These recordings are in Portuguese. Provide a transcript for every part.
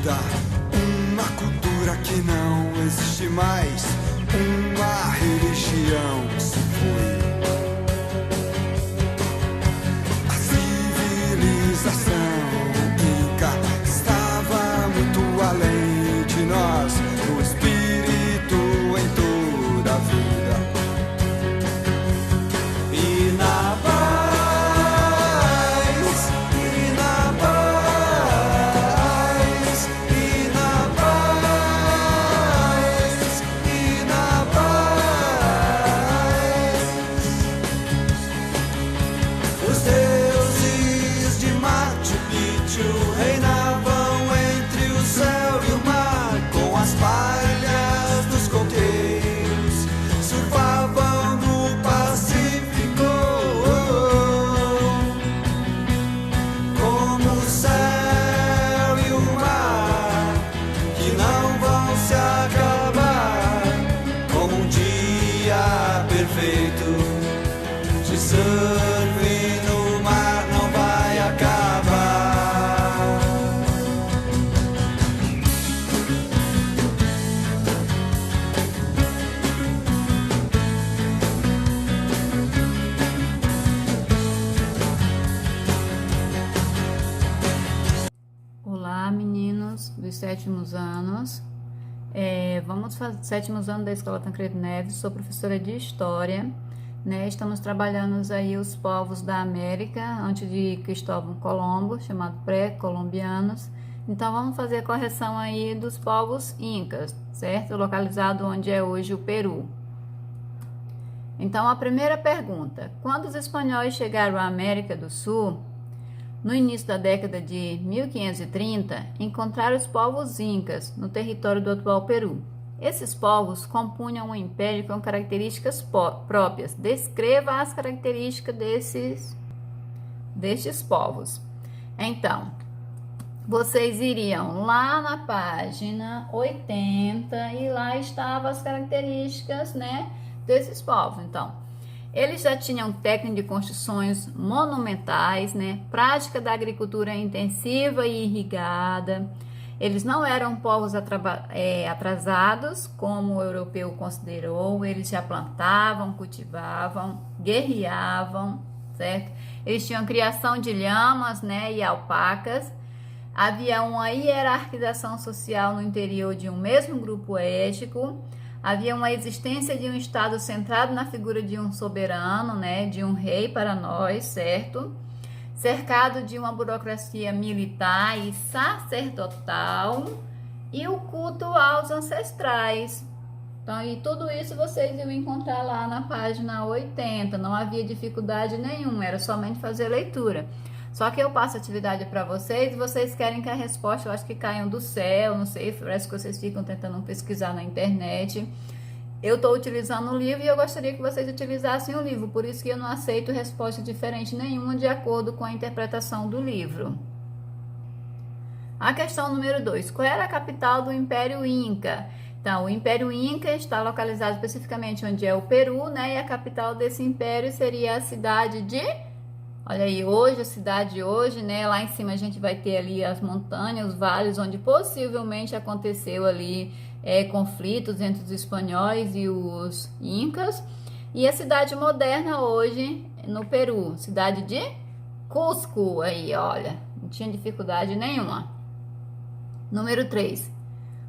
vida, uma cultura que não existe mais, uma religião que se foi. A civilização inca estava muito além de nós, no espírito em toda a vida. E na paz, e na paz, e na paz, e na paz. Os deuses de Machu Picchu reinavam entre o céu e o mar, com as palhas dos coqueiros, surfavam no Pacífico, como o céu e o mar, que não vão se acabar, como um dia perfeito de surf no mar não vai acabar. Olá, meninos dos sétimos anos. Vamos fazer sétimos anos da Escola Tancredo Neves. Sou professora de História, né? Estamos trabalhando aí os povos da América antes de Cristóvão Colombo, chamado pré-colombianos. Então vamos fazer a correção aí dos povos incas, certo? Localizado onde é hoje o Peru. Então a primeira pergunta: quando os espanhóis chegaram à América do Sul, no início da década de 1530, encontraram os povos incas no território do atual Peru. Esses povos compunham um império com características próprias. Descreva as características destes povos. Então, vocês iriam lá na página 80 e lá estavam as características, né, desses povos. Então, eles já tinham técnica de construções monumentais, né? Prática da agricultura intensiva e irrigada. Eles não eram povos atrasados, como o europeu considerou. Eles já plantavam, cultivavam, guerreavam, certo? Eles tinham criação de lhamas, né, e alpacas. Havia uma hierarquização social no interior de um mesmo grupo étnico. Havia uma existência de um Estado centrado na figura de um soberano, né, de um rei para nós, certo? Cercado de uma burocracia militar e sacerdotal e o culto aos ancestrais. Então, e tudo isso vocês iam encontrar lá na página 80, não havia dificuldade nenhuma, era somente fazer leitura. Só que eu passo atividade para vocês e vocês querem que a resposta, eu acho que caiam do céu, não sei, parece que vocês ficam tentando pesquisar na internet. Eu estou utilizando o livro e eu gostaria que vocês utilizassem o livro, por isso que eu não aceito resposta diferente nenhuma de acordo com a interpretação do livro. A questão número 2, qual era a capital do Império Inca? Então, o Império Inca está localizado especificamente onde é o Peru, né? E a capital desse império seria a cidade de... Olha aí, hoje, a cidade hoje, né? Lá em cima a gente vai ter ali as montanhas, os vales, onde possivelmente aconteceu ali conflitos entre os espanhóis e os incas. E a cidade moderna hoje no Peru, cidade de Cusco, aí, olha, não tinha dificuldade nenhuma. Número 3,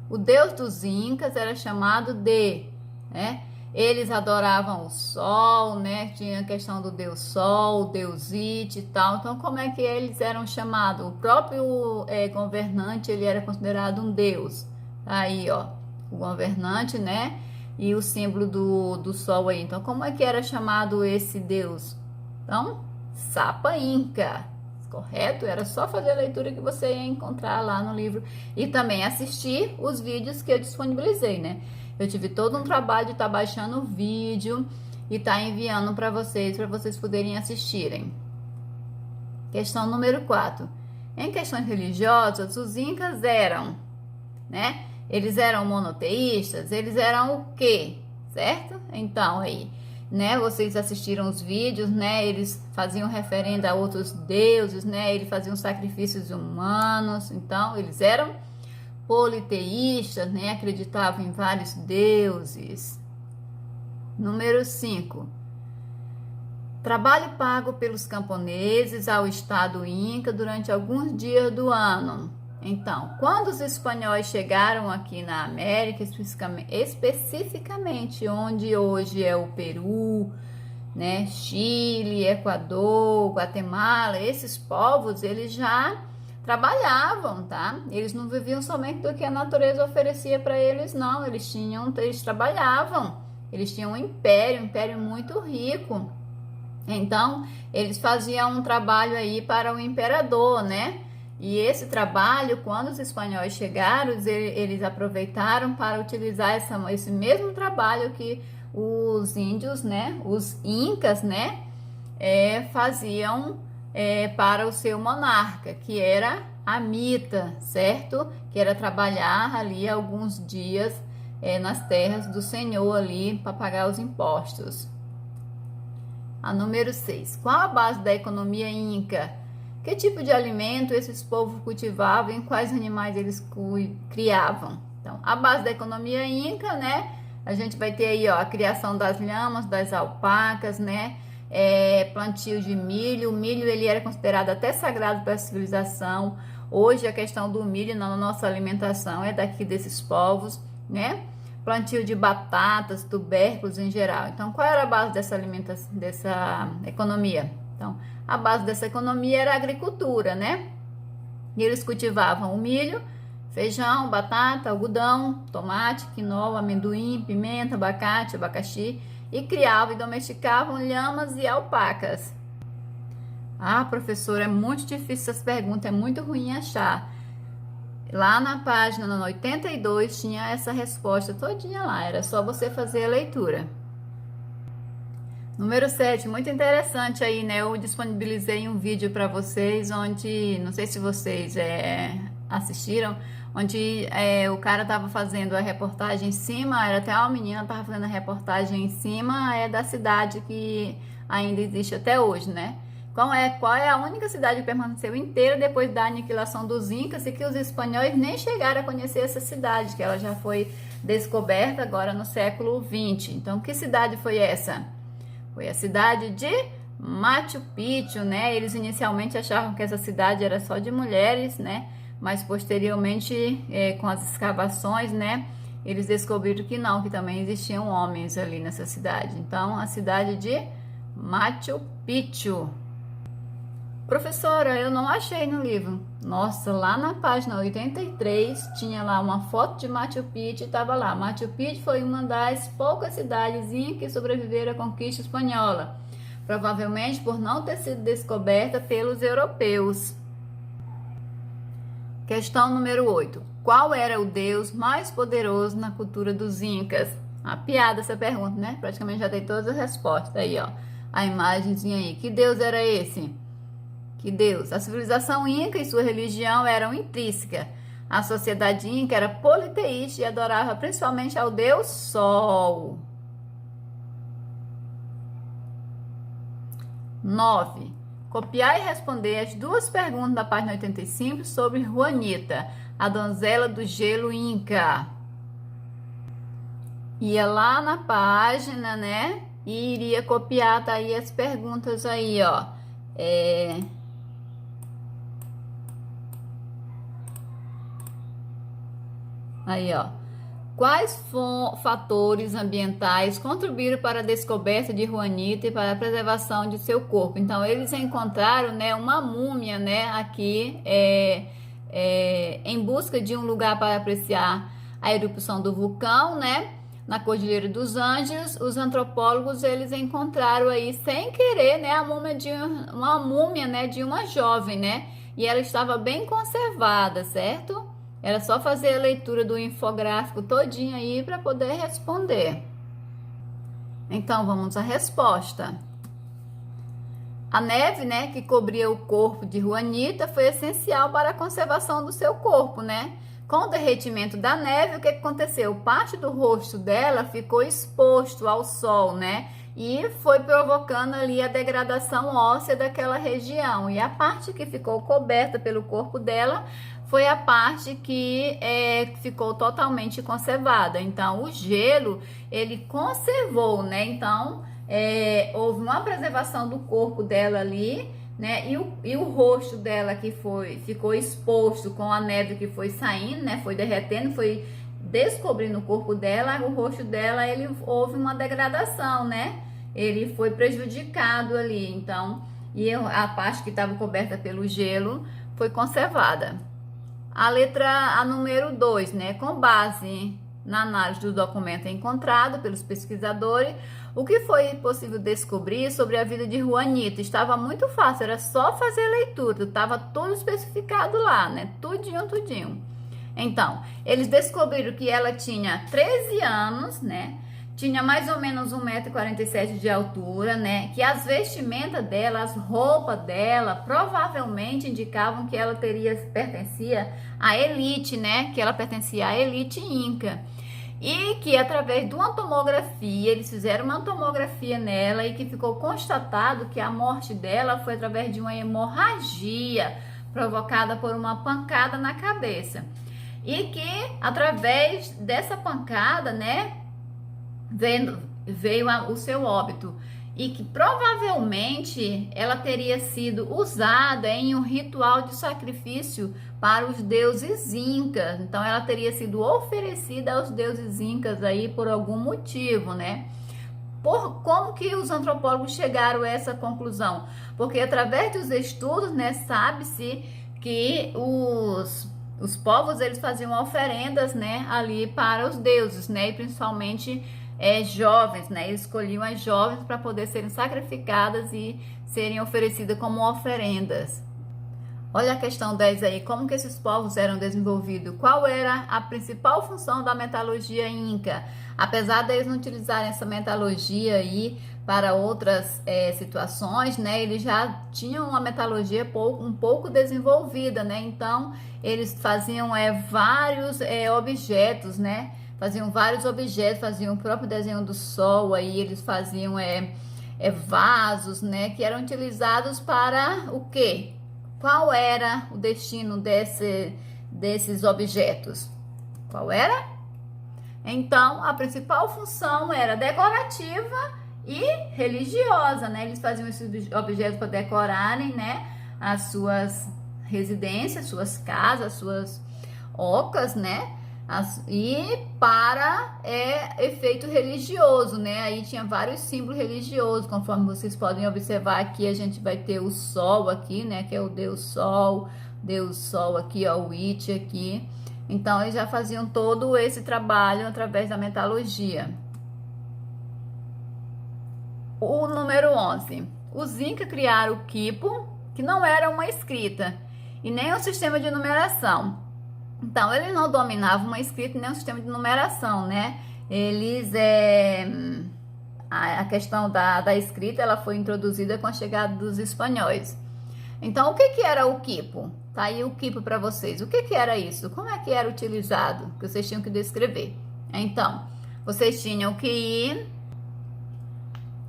o deus dos incas era chamado de, né? Eles adoravam o sol, né? Tinha a questão do deus sol, o deus Ite e tal. Então, como é que eles eram chamados? O próprio governante, ele era considerado um deus. Aí, ó, o governante, né? E o símbolo do sol aí. Então, como é que era chamado esse deus? Então, Sapa Inca. Correto? Era só fazer a leitura que você ia encontrar lá no livro. E também assistir os vídeos que eu disponibilizei, né? Eu tive todo um trabalho de estar baixando o vídeo e estar enviando para vocês poderem assistirem. Questão número 4. Em questões religiosas, os incas eram, né? Eles eram monoteístas, eles eram o quê? Certo? Então, aí, né? Vocês assistiram os vídeos, né? Eles faziam referenda a outros deuses, né? Eles faziam sacrifícios humanos. Então, eles eram politeístas, né? Acreditavam em vários deuses. Número 5. Trabalho pago pelos camponeses ao Estado Inca durante alguns dias do ano. Então, quando os espanhóis chegaram aqui na América, especificamente onde hoje é o Peru, né, Chile, Equador, Guatemala, esses povos, eles já trabalhavam, tá? Eles não viviam somente do que a natureza oferecia para eles, não. Eles trabalhavam. Eles tinham um império muito rico. Então, eles faziam um trabalho aí para o imperador, né? E esse trabalho, quando os espanhóis chegaram, eles aproveitaram para utilizar esse mesmo trabalho que os índios, né? Os incas, né? Faziam para o seu monarca, que era a mita, certo? Que era trabalhar ali alguns dias nas terras do senhor ali para pagar os impostos. A número 6. Qual a base da economia inca? Que tipo de alimento esses povos cultivavam e quais animais eles criavam? Então, a base da economia inca, né? A gente vai ter aí, ó, a criação das lhamas, das alpacas, né? Plantio de milho. O milho, ele era considerado até sagrado para a civilização. Hoje, a questão do milho na nossa alimentação é daqui desses povos, né? Plantio de batatas, tubérculos em geral. Então, qual era a base dessa economia? Então, a base dessa economia era a agricultura, né? E eles cultivavam o milho, feijão, batata, algodão, tomate, quinoa, amendoim, pimenta, abacate, abacaxi e criavam e domesticavam lhamas e alpacas. Ah, professora, é muito difícil essas perguntas, é muito ruim achar. Lá na página 82 tinha essa resposta todinha lá, era só você fazer a leitura. Número 7, muito interessante aí, né? Eu disponibilizei um vídeo para vocês, onde, não sei se vocês assistiram, onde o cara tava fazendo a reportagem em cima, era até uma menina tava fazendo a reportagem em cima da cidade que ainda existe até hoje, né? Qual é a única cidade que permaneceu inteira depois da aniquilação dos incas e que os espanhóis nem chegaram a conhecer essa cidade, que ela já foi descoberta agora no século XX. Então, que cidade foi essa? Foi a cidade de Machu Picchu, né? Eles inicialmente achavam que essa cidade era só de mulheres, né? Mas posteriormente, com as escavações, né? Eles descobriram que não, que também existiam homens ali nessa cidade. Então, a cidade de Machu Picchu. Professora, eu não achei no livro. Nossa, lá na página 83 tinha lá uma foto de Machu Picchu e estava lá. Machu Picchu foi uma das poucas cidades que sobreviveram à conquista espanhola, provavelmente por não ter sido descoberta pelos europeus. Questão número 8. Qual era o deus mais poderoso na cultura dos incas? Uma piada essa pergunta, né? Praticamente já dei todas as respostas aí, ó. A imagenzinha aí. Que deus era esse? Que deus? A civilização inca e sua religião eram intrínseca. A sociedade inca era politeísta e adorava principalmente ao deus Sol. 9. Copiar e responder as duas perguntas da página 85 sobre Juanita, a donzela do gelo inca. Ia lá na página, né? E iria copiar, tá aí as perguntas aí, ó. Aí, ó. Quais fatores ambientais contribuíram para a descoberta de Juanita e para a preservação de seu corpo? Então, eles encontraram, né, uma múmia, né, aqui, em busca de um lugar para apreciar a erupção do vulcão, né, na Cordilheira dos Andes. Os antropólogos, eles encontraram aí, sem querer, né, uma múmia, né, de uma jovem, né, e ela estava bem conservada, certo? Era só fazer a leitura do infográfico todinho aí para poder responder. Então, vamos à resposta. A neve, né, que cobria o corpo de Juanita foi essencial para a conservação do seu corpo, né? Com o derretimento da neve, o que aconteceu? Parte do rosto dela ficou exposto ao sol, né? E foi provocando ali a degradação óssea daquela região. E a parte que ficou coberta pelo corpo dela foi a parte que ficou totalmente conservada. Então, o gelo, ele conservou, né? Então, houve uma preservação do corpo dela ali, né? E o rosto dela que ficou exposto com a neve que foi saindo, né? Foi derretendo, foi descobrindo o corpo dela, o rosto dela, houve uma degradação, né? Ele foi prejudicado ali, então, e a parte que estava coberta pelo gelo foi conservada. A número 2, né? Com base na análise do documento encontrado pelos pesquisadores, o que foi possível descobrir sobre a vida de Juanita? Estava muito fácil, era só fazer leitura, estava tudo especificado lá, né? Tudinho. Então, eles descobriram que ela tinha 13 anos, né? Tinha mais ou menos 1,47 m de altura, né? Que as vestimentas dela, as roupas dela, provavelmente indicavam que ela pertencia à elite, né? Que ela pertencia à elite inca. E que através de uma tomografia, eles fizeram uma tomografia nela e que ficou constatado que a morte dela foi através de uma hemorragia provocada por uma pancada na cabeça. E que através dessa pancada, né? Veio o seu óbito e que provavelmente ela teria sido usada em um ritual de sacrifício para os deuses incas. Então ela teria sido oferecida aos deuses incas aí por algum motivo, né? Como que os antropólogos chegaram a essa conclusão? Porque através dos estudos, né, sabe-se que os povos, eles faziam oferendas, né, ali para os deuses, né, e principalmente jovens, né? Eles escolhiam as jovens para poder serem sacrificadas e serem oferecidas como oferendas. Olha a questão 10 aí, como que esses povos eram desenvolvidos? Qual era a principal função da metalurgia inca? Apesar deles não utilizarem essa metalurgia aí para outras situações, né? Eles já tinham uma metalurgia um pouco desenvolvida, né? Então, eles faziam vários objetos, né? Faziam vários objetos, faziam o próprio desenho do sol, aí eles faziam vasos, né, que eram utilizados para o quê? Qual era o destino desses objetos? Qual era? Então, a principal função era decorativa e religiosa, né? Eles faziam esses objetos para decorarem, né, as suas residências, suas casas, suas ocas, né? E para efeito religioso, né? Aí tinha vários símbolos religiosos, conforme vocês podem observar aqui, a gente vai ter o sol aqui, né? Que é o Deus Sol aqui, ó, o It aqui. Então, eles já faziam todo esse trabalho através da metalurgia. O número 11. Os Incas criaram o quipu, que não era uma escrita, e nem um sistema de numeração. Então, eles não dominavam uma escrita nem um sistema de numeração, né? Eles, a questão da escrita, ela foi introduzida com a chegada dos espanhóis. Então, o que era o quipu? Tá aí o quipu para vocês. O que era isso? Como é que era utilizado? Que vocês tinham que descrever. Então, vocês tinham que ir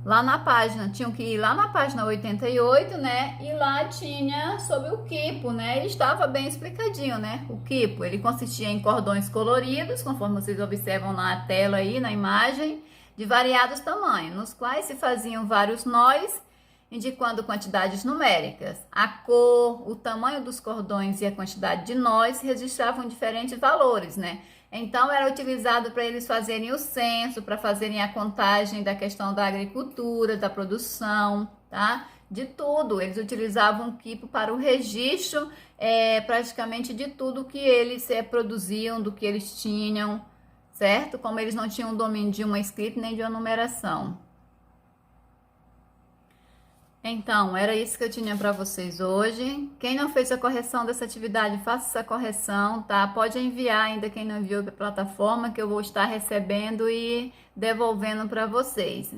lá na página, tinham que ir lá na página 88, né? E lá tinha sobre o quipu, né? E estava bem explicadinho, né? O quipu, ele consistia em cordões coloridos, conforme vocês observam na tela aí, na imagem, de variados tamanhos, nos quais se faziam vários nós, indicando quantidades numéricas. A cor, o tamanho dos cordões e a quantidade de nós registravam diferentes valores, né? Então, era utilizado para eles fazerem o censo, para fazerem a contagem da questão da agricultura, da produção, tá? De tudo. Eles utilizavam o quipu para o registro, praticamente de tudo que eles produziam, do que eles tinham, certo? Como eles não tinham domínio de uma escrita nem de uma numeração. Então, era isso que eu tinha para vocês hoje. Quem não fez a correção dessa atividade, faça essa correção, tá? Pode enviar ainda quem não enviou para a plataforma, que eu vou estar recebendo e devolvendo para vocês.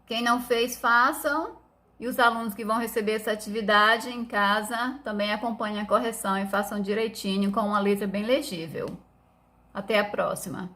Quem não fez, façam. E os alunos que vão receber essa atividade em casa, também acompanhem a correção e façam direitinho, com uma letra bem legível. Até a próxima!